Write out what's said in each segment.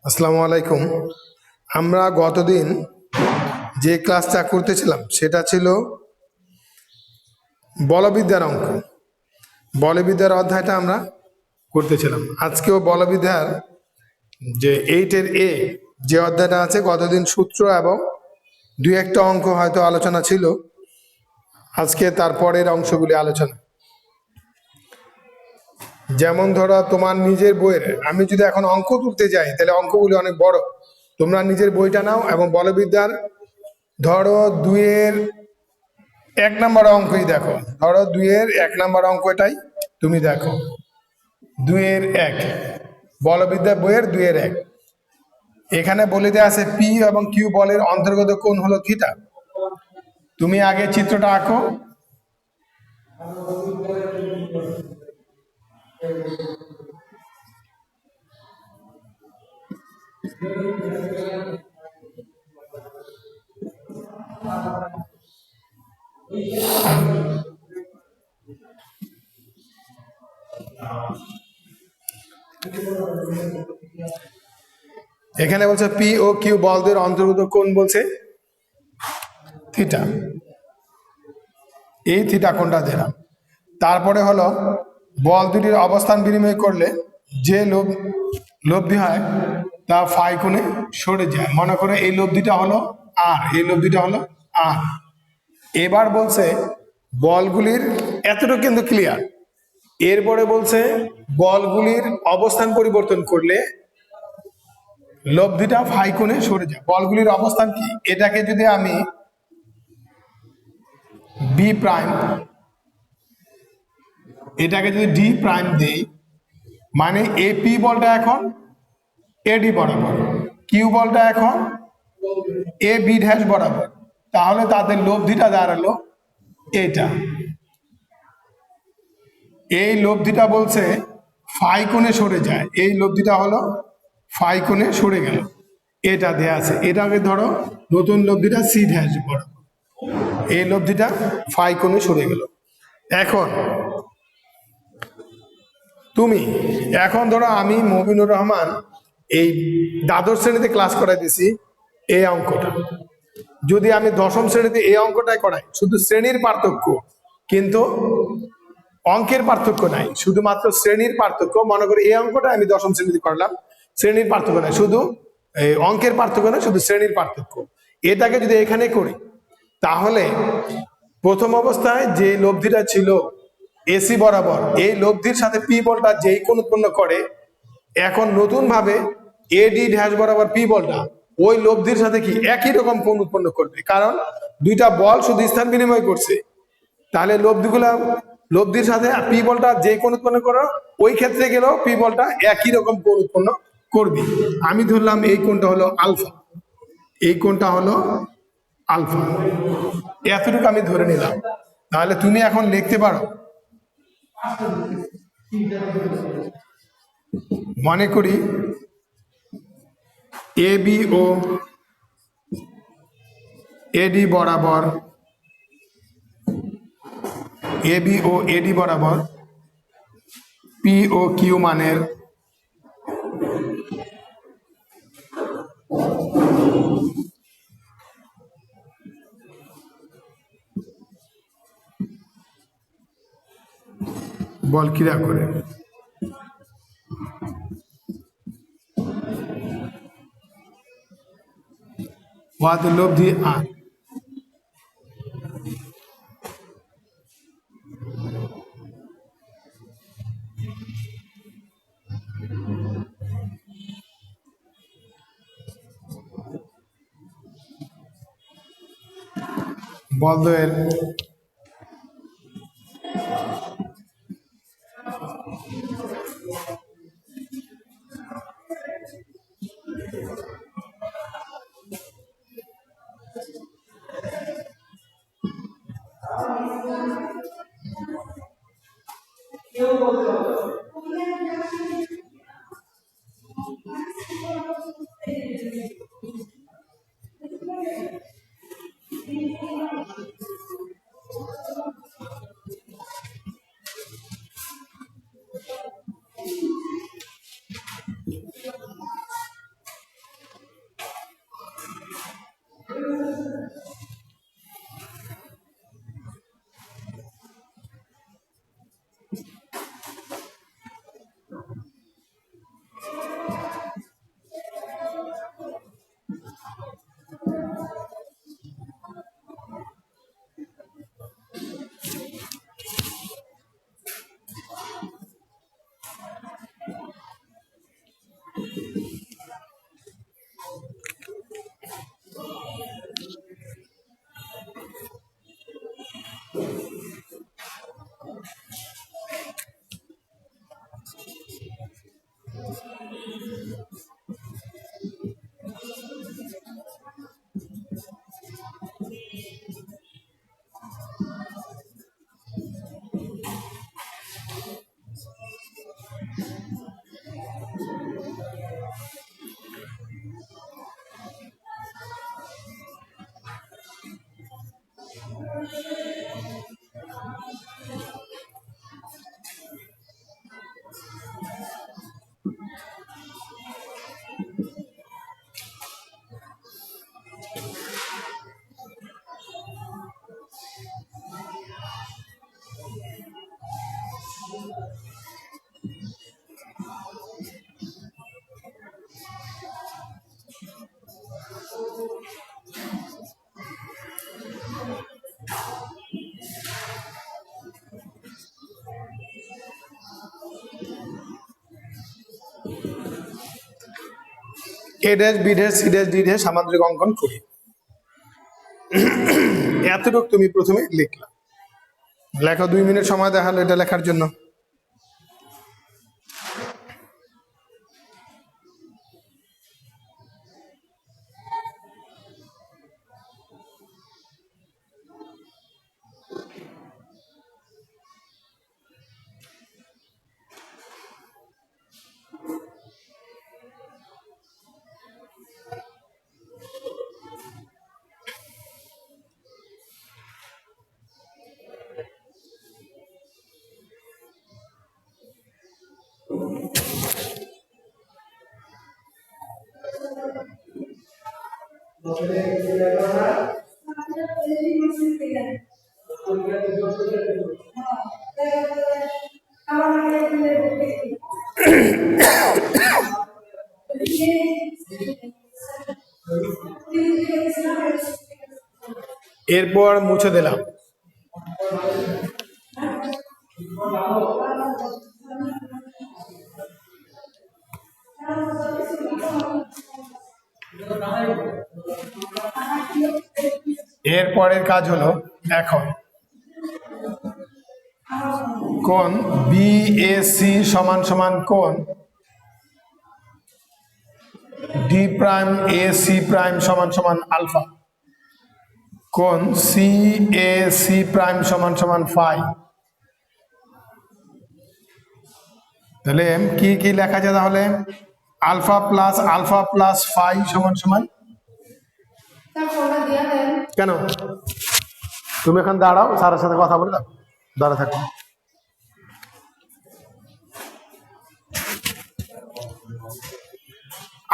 আসসালামু আলাইকুম। আমরা গতদিন যে ক্লাসটা করতেছিলাম সেটা ছিল বলবিদ্যার অঙ্ক। বলবিদ্যার অধ্যায়টা আমরা করতেছিলাম। আজকেও বলবিদ্যার যে 8-এর যে অধ্যায়টা আছে, গতদিন সূত্র এবং দুই একটা অঙ্ক হয়তো আলোচনা ছিল, আজকে তারপরের অংশগুলি আলোচনা। যেমন ধরো তোমার নিজের বইয়ের, আমি যদি এখন অঙ্ক তুলতে যাই তাহলে অঙ্কগুলি অনেক বড়। তোমরা নিজের বইটা নাও এবং বলবিদ্যার ধরো 2-এর 1 নম্বর অঙ্কই দেখো। ধরো 2-এর 1 নম্বর অঙ্কটাই তুমি দেখো। 2-এর 1, বলবিদ্যা বইয়ের 2-এর 1। এখানে বলে দেওয়া আছে পি এবং কিউ বলের অন্তর্গত কোণ হলো থিটা। তুমি আগে চিত্রটা আঁকো। এখানে বলছে পি ও কিউ বলদের অন্তর্গত কোণ বলছে থিটা। এই থিটা কোণটা দিলাম। তারপরে হলো বল দুটির অবস্থান বিনিময় করলে যে লব্ধি হয় তা ফাই কোণে সরে যায়। মনে করে এই লব্ধিটা হলো আর, এই লব্ধিটা হলো আর। এবার বলছে বলগুলির এতটুকু কিন্তু ক্লিয়ার। এরপরে বলছে বলগুলির অবস্থান পরিবর্তন করলে লব্ধিটা ফাই কোণে সরে যায়। বলগুলির অবস্থান কি? এটাকে যদি আমি বি প্রাইম, এটাকে যদি ডি প্রাইম দেই, মানে এ পি বলটা এখন এডি বরাবর, কিউ বলটা এখন এ বি ড্যাশ বরাবর, তাহলে তাদের লব্ধিটা দাঁড়ালো এটা। এই লব্ধিটা বলছে ফাই কোণে সরে যায়, এই লব্ধিটা হলো ফাই কোণে সরে গেল। এটা দেয়া আছে, এটাকে ধরো নতুন লব্ধিটা সি ড্যাশ বরাবর, এই লব্ধিটা ফাই কোণে সরে গেল। এখন তুমি এখন ধরো আমি মবিনুর রহমান এই দ্বাদশ শ্রেণীতে ক্লাস করাই দিছি এই অঙ্কটা, যদি আমি দশম শ্রেণীতে এই অঙ্কটাই করাই, শুধু শ্রেণীর পার্থক্য, কিন্তু অঙ্কের পার্থক্য নাই, শুধুমাত্র শ্রেণীর পার্থক্য। মনে করি এই অঙ্কটা আমি দশম শ্রেণীতে করলাম, শ্রেণীর পার্থক্য নাই, শুধু অঙ্কের পার্থক্য না, শুধু শ্রেণীর পার্থক্য। এটাকে যদি এখানে করি তাহলে প্রথম অবস্থায় যে লব্ধিটা ছিল এসি বরাবর, এই লব্ধির সাথে পি বলটা যেই কোণ উৎপন্ন করে, এখন নতুন ভাবে এডি ড্যাশ বরাবর পি বলটা ওই লব্ধির সাথে কি একই রকম কোণ উৎপন্ন করবে, কারণ দুইটা বল শুধু স্থান বিনিময় করছে। তাহলে লব্ধির সাথে পি বলটা যে কোণ উৎপন্ন করো, ওই ক্ষেত্রে গেলেও পি বলটা একই রকম কোণ উৎপন্ন করবে। আমি ধরলাম এই কোণটা হলো আলফা, এই কোণটা হলো আলফা, এতটুকু আমি ধরে নিলাম। তাহলে তুমি এখন লিখতে পারো, মনে করি এ বি ও এডি বরাবর, এ বি ও এডি বরাবর পি ও কিউ মানের বল ক্রিয়া করে। ওয়াদ লব্ধি আর। বলদ্বয়ের A dash B dash C dash D dash সামান্তরিক অঙ্কন করি। এতটুকু তুমি প্রথমে লিখলা, লেখো 2 মিনিট সময় দেখালো এটা লেখার জন্য। এরপর মুছে দিলাম। এরপরের কাজ হলো এখন কোণ বিএসি সমান সমান কোণ D prime A C prime সমান সমান আলফা, কোণ সি এ সি প্রাইম সমান সমান ফাই। তাহলে কি কি লেখা যায় তাহলে? আলফা প্লাস ফাই সমান সমান, কেন তুমি এখন দাঁড়াও, স্যারের সাথে কথা বলে দাও, দাঁড়া থাকো।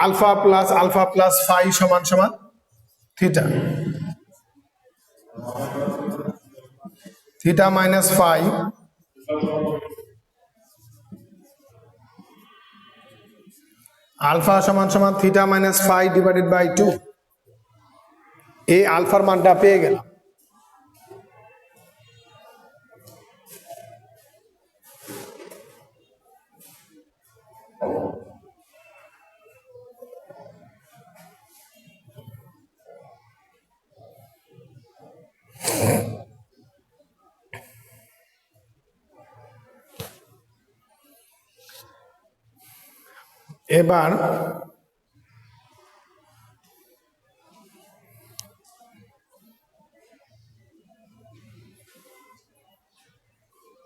আলফা প্লাস ফাই সমান সমান theta, theta minus phi alpha সমান সমান theta minus phi divided by 2। এই আলফার মানটা পেয়ে গেলাম।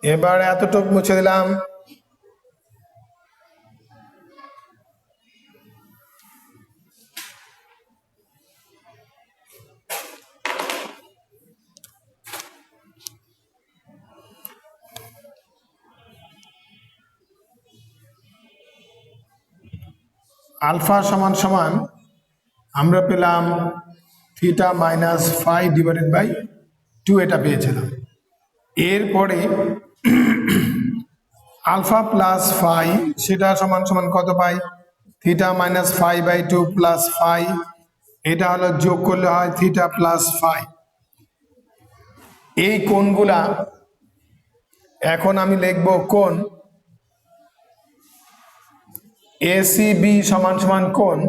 এবার এতটুকু মুছে দিলাম। আলফা সমান সমান আমরা পেলাম theta minus phi divided by 2, এটা পেয়েছিলাম। এরপরে আলফা প্লাস ফাই সেটা সমান সমান কত পাই? Theta minus phi by 2 plus phi, এটা হলো যোগ করলে হয় থিটা প্লাস ফাই। এই কোণগুলা এখন আমি লিখব কোণ এসিবি সমান সমান কোণ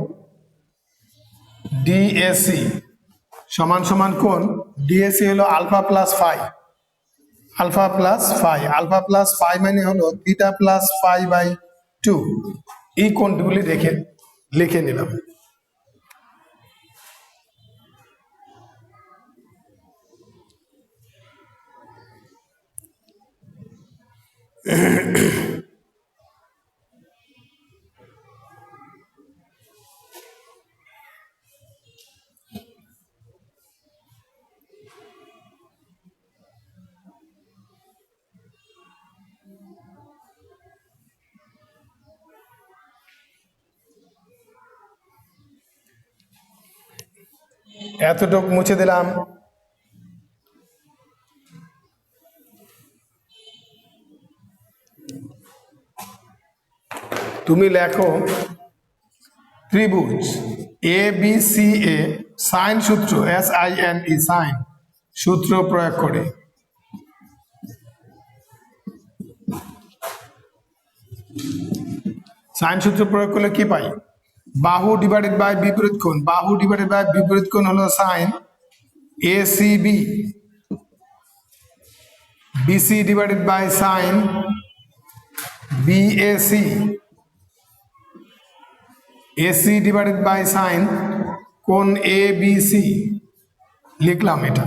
ডিএসি সমান সমান কোণ ডিএসি হলো alpha plus phi, alpha plus phi মানে হলো থিটা প্লাস ফাই বাই 2। এই কোণগুলি লিখে নিলাম। এতটুক মুছে দিলাম। তুমি লেখো ত্রিভুজ A B C A sign সূত্র SINE সাইন সূত্র প্রয়োগ করে সাইন সূত্র প্রয়োগ করলে কি পাই? বাহু ডিভাইডেড বাই বিপরীত কোণ, বাহু ডিভাইডেড বাই বিপরীত কোণ হলো sine ACB, BC divided by sine BAC, AC divided by sine কোণ ABC। লিখলাম এটা।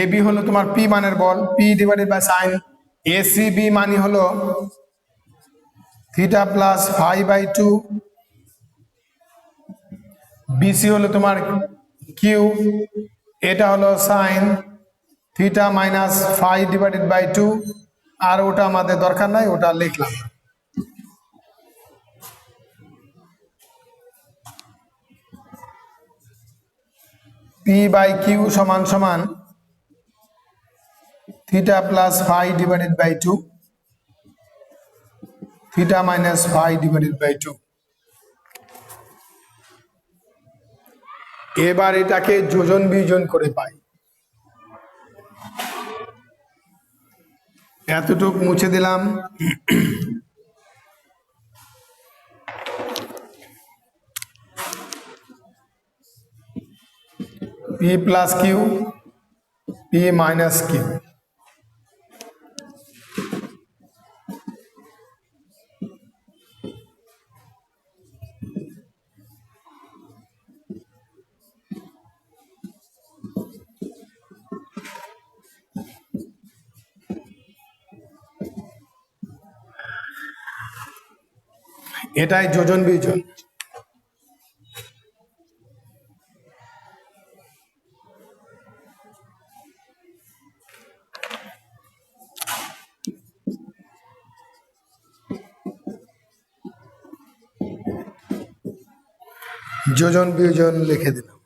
AB হলো তোমার P মানের বল, P divided by sine ACB মানে হলো theta plus phi by 2, BC হলো তোমার কিউ, এটা হলো sine theta minus phi divided by 2, আর ওটা আমাদের দরকার নাই, ওটা লিখলাম। P বাই কিউ সমান সমান theta plus phi divided by 2, theta minus phi divided by 2। এবার এটাকে যোজন বিয়োজন করে পাই। এতটুক মুছে দিলাম। P plus Q, P minus Q. এটাই যোজন বিয়োজন। যোজন বিয়োজন লিখে দিলাম।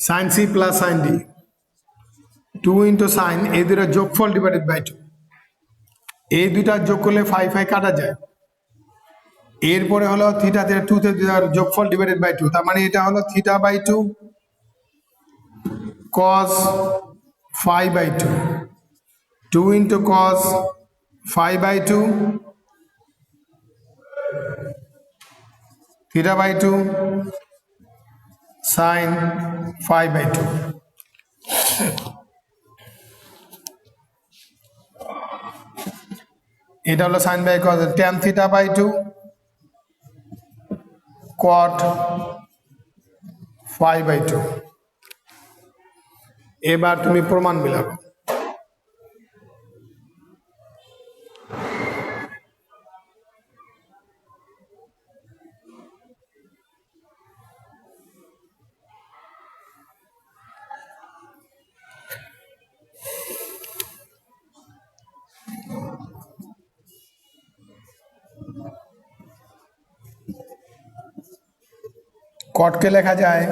Sine C plus sine D, 2 into sine, এই দুটা যোগফল ডিভাইডেড বাই 2, এই দুইটা যোগ করলে ফাই ফাই কাটা যায়। এরপরে হলো থিটা থেকে 2 তে যোগফল ডিভাইডেড বাই 2, তার মানে এটা হলো theta by 2 cos phi by 2, 2 into cos phi by 2 theta by 2 sine phi by 2। এটা হলো sine by cos tan theta by 2 cot phi by 2। এবার তুমি প্রমাণ মিলাবো। কটকে লেখা যায়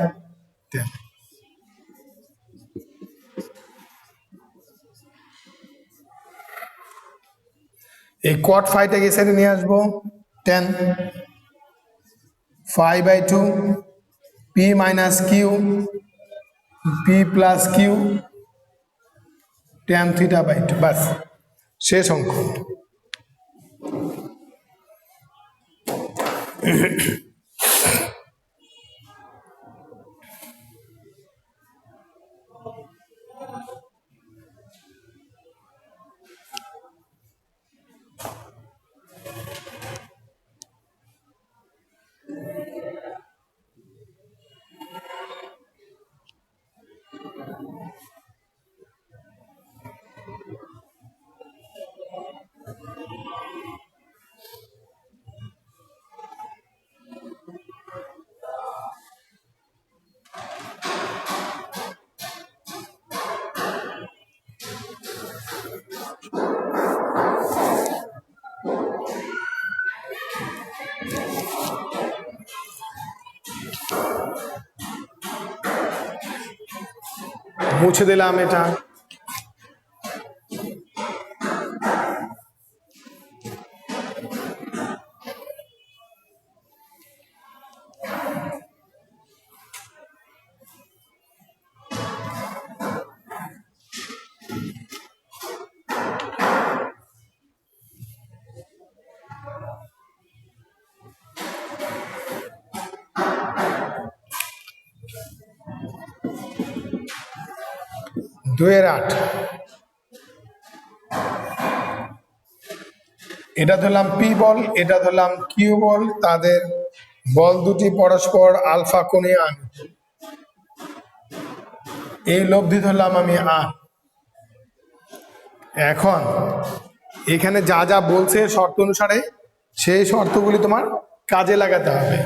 এই কট ফাইটাকে সেরে নিয়ে আসবো, tan phi by 2 P minus Q, P plus Q tan theta by 2, বাস শেষ অঙ্ক। মুছে দিলাম এটা। দুইয়ের 8, এটা ধরলাম পি বল, এটা ধরলাম কিউ বল, তাদের বল দুটি পরস্পর আলফা কোণে আনুত। এই লব্ধি ধরলাম আমি আর। এখন এখানে যা যা বলছে শর্ত অনুসারে সেই শর্তগুলি তোমার কাজে লাগাতে হবে।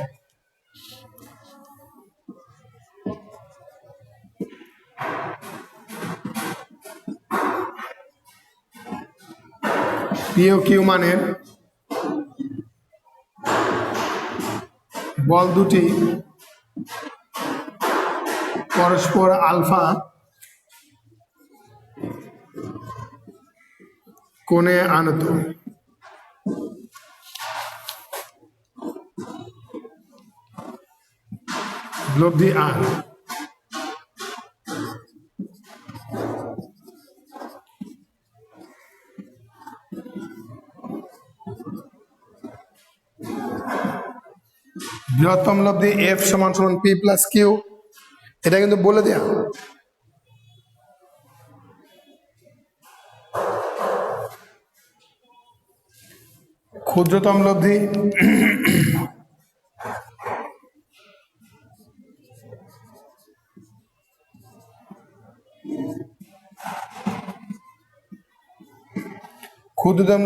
পি ও কিউ মানের বল দুটি পরস্পর আলফা কোণে আনত। লব্ধি আর। বৃহত্তম লব্ধি এফ সমান সমান পি প্লাস কিউ, এটা কিন্তু বলে দেয়া। ক্ষুদ্রতম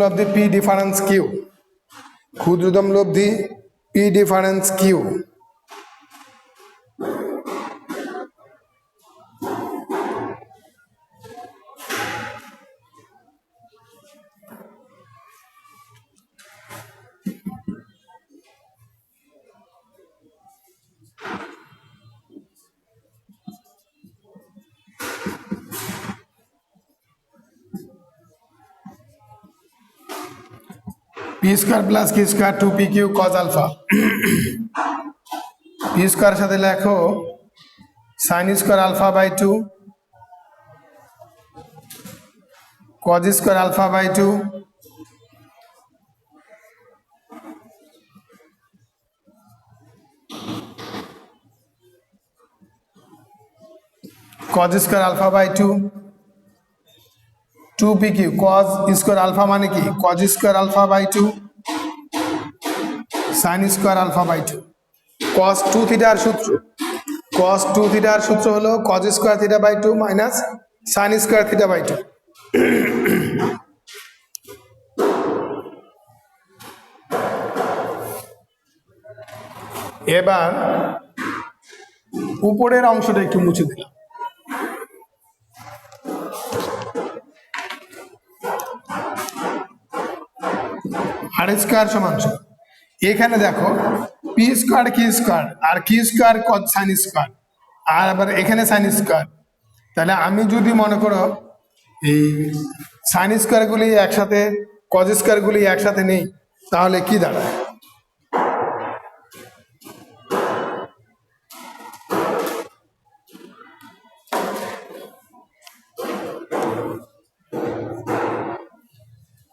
লব্ধি পি ডিফারেন্স কিউ, ক্ষুদ্রতম লব্ধি P difference Q. P square plus Q square 2p Q cos alpha. P square সাথে লেখো sine square alpha by 2 cos square alpha by 2 cos square alpha by 2 2p Q cos square alpha মানে কি cos square alpha by 2 sine square alpha by 2। Cos 2 থিটার সূত্র, cos 2 থিটার সূত্র হলো cos square theta by 2 minus sine square theta by 2। এবার উপরের অংশটা একটু মুছে দিলাম। আর স্কোয়ার সমান এখানে দেখো পি স্কোয়ার কি স্কোয়ার আর কি স্কোয়ার কজ সাইন স্কোয়ার, আর আবার এখানে সাইন স্কোয়ার। তাহলে আমি যদি মনে করো এই সাইন স্কোয়ার গুলি একসাথে কজ স্কোয়ার গুলি একসাথে নেই, তাহলে কি দাঁড়ায়?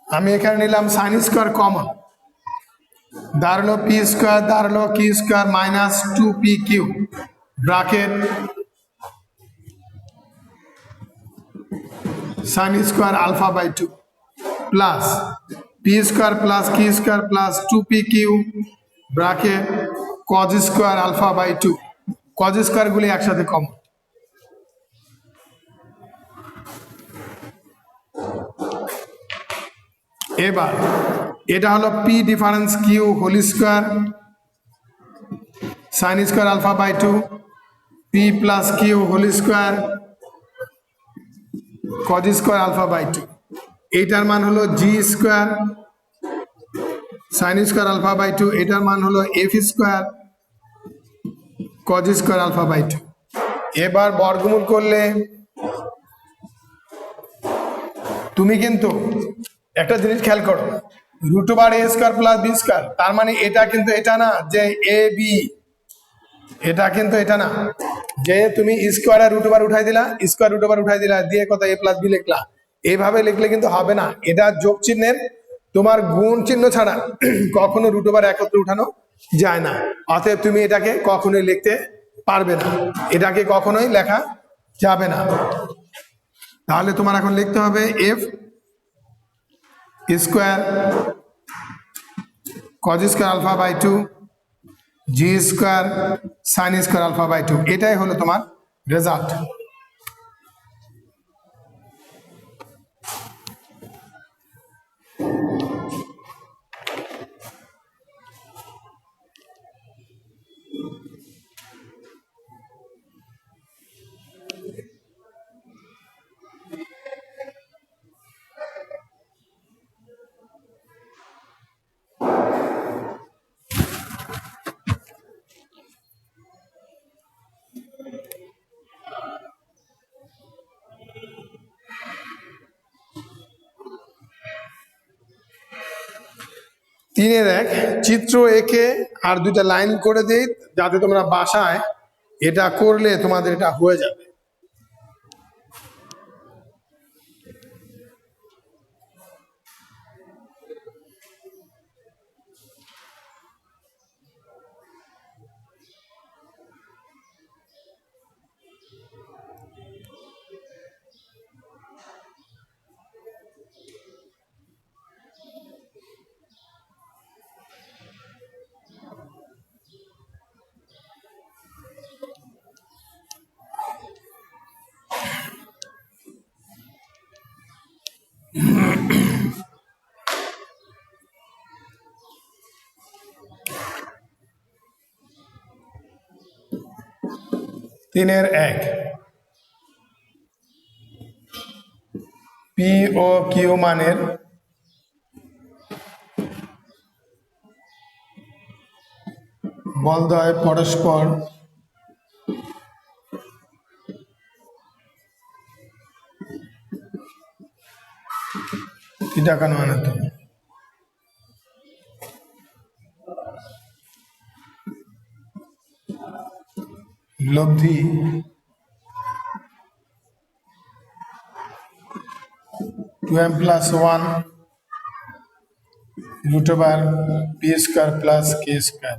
আমি এখানে নিলাম সাইন স্কোয়ার কমন, দাঁড়ালো পি স্কোয়ার, দাঁড়ালো Q square minus 2p Q bracket sine square alpha by 2 plus P square plus Q square plus 2p Q bracket cos square alpha by 2। Cos square গুলি একসাথে common. এবার এটা হলো P difference Q whole square sine square alpha by 2 P plus Q whole square cos square alpha by 2। এইটার মান হলো G square sine square alpha by 2, এটার মান হলো F square cos square alpha by 2। এবার বর্গমূল করলে তুমি কিন্তু একটা জিনিস খেয়াল করো, root over a square plus B square, তার মানে এটা কিন্তু এটা না যে এ বি, এটা কিন্তু এটা না যে তুমি স্কোয়ার আর রুট ওভার উঠাই দিলা, স্কোয়ার রুট ওভার উঠাই দিলা দিয়ে কত এ প্লাস বি লিখলা, এইভাবে লিখলে কিন্তু হবে না। এটা যোগ চিহ্নের তোমার গুণ চিহ্ন ছাড়া কখনো রুট ওভার একত্রে উঠানো যায় না। অতএব তুমি এটাকে কখনোই লিখতে পারবে না, এটাকে কখনোই লেখা যাবে না। তাহলে তোমার এখন লিখতে হবে F square cos square alpha by 2 G square sine square alpha by 2, এটাই হলো তোমার রেজাল্ট। তিনের এক চিত্র এঁকে আর দুইটা লাইন করে দিই, যাতে তোমরা বাসায় এটা করলে তোমাদের এটা হয়ে যাবে। তিনের এক পি ও কিউ মানের বলদ্বয় পরস্পর থিটা কোণ আনত। লব্ধি two M plus one root over P square plus K square.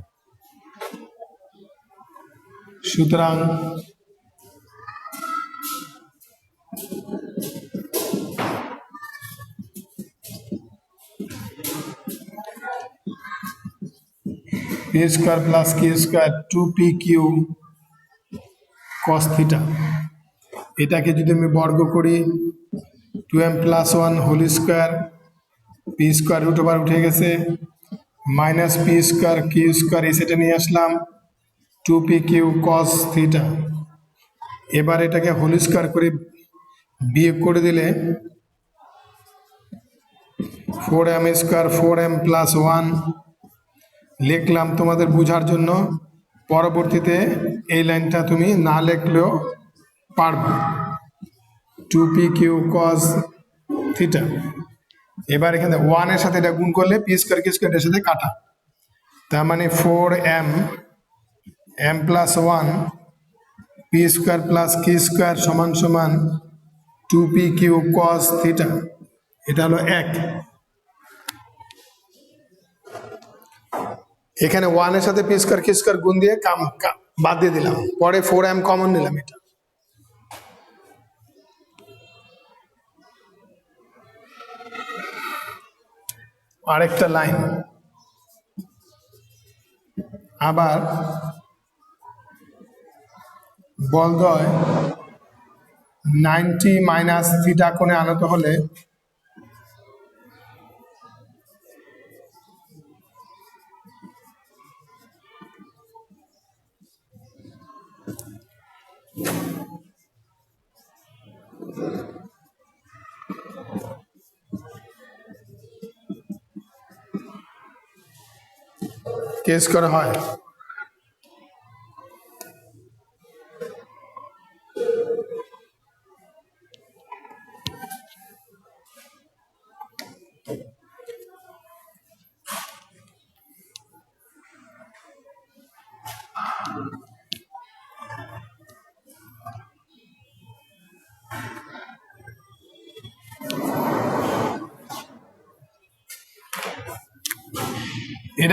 সুতরাং P square plus K square 2pq cos theta, এটাকে যদি আমি বর্গ করি 2m plus one whole square, P square root over উঠে গেছে, minus P square Q square এই সেটা নিয়ে আসলাম 2pq cos থিটা। এবার এটাকে হোল স্কোয়ার করে বিয়োগ করে দিলে 4m square 4m plus one লিখলাম তোমাদের বোঝার জন্য, পরবর্তীতে এই লাইনটা তুমি না লিখলেও পারবে 2pq cos থিটা। এবার এখানে ওয়ানের সাথে এটা গুণ করলে পি স্কোয়ার কি স্কোয়ার এর সাথে কাটা, তার মানে 4m m plus one P square plus Q square সমান সমান 2pq cos থিটা। এটা হলো এক। এখানে ওয়ানের সাথে পি স্কোয়ার কি স্কোয়ার গুণ দিয়ে বাদ দিয়ে দিলাম, পরে 4m কমন নিলাম। এটা আরেকটা লাইন আবার বলদ্বয় 90 মাইনাস থিটা কোণে আনত হলে কেস করা হয়। এটা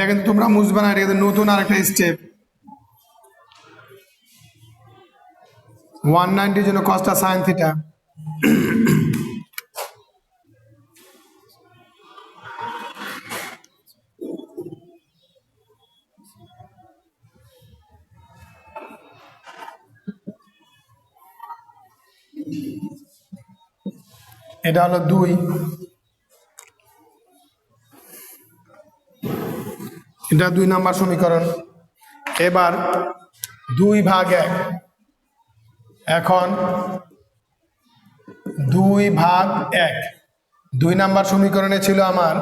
কিন্তু তোমরা বুঝবে না, এটা কিন্তু নতুন আরেকটা স্টেপ। 190 জন্য কসটা সাইন থিটা। এটা হলো 2, এটা 2 নাম্বার সমীকরণ। এবার 2/1, এখন 2/1, 2 নাম্বার সমীকরণে ছিল আমার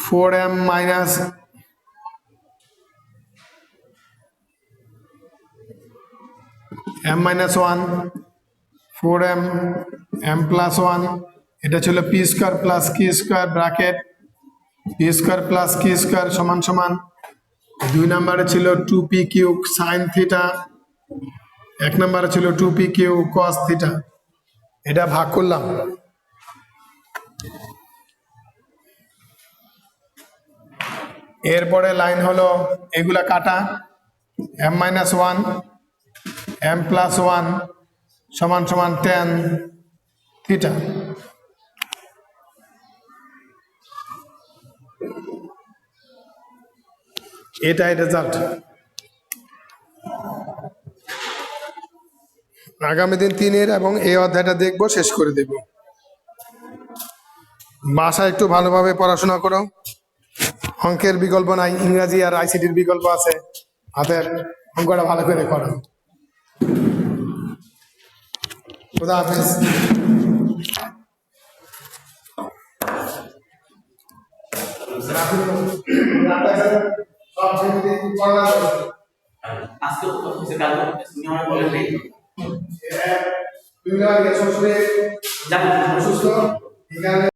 4m minus m-1, 4m m+1, এটা ছিল p square plus q square bracket p square plus q square সমান সমান 2 নম্বরে ছিল 2p কিউব সাইন থিটা, 1 নম্বরে ছিল 2p কিউব কস থিটা। এটা ভাগ করলাম, এরপরে লাইন হলো এগুলা কাটা, m-1 m+1 সমান সমান tan থিটা। এটাই রেজাল্ট। আগামী দিন 3 এবং এই অধ্যায়টা দেখবো, শেষ করে দেব। বাসায় একটু ভালোভাবে পড়াশোনা করো। অঙ্কের বিকল্প নাই, ইংরাজি আর আইসিটির বিকল্প আছে, হাতের অঙ্কটা ভালো করে করো। খুদা হাফেজ। আজকে অফিসে কাজ করতেছি, আমার বলেন নাই অসুস্থ, এখানে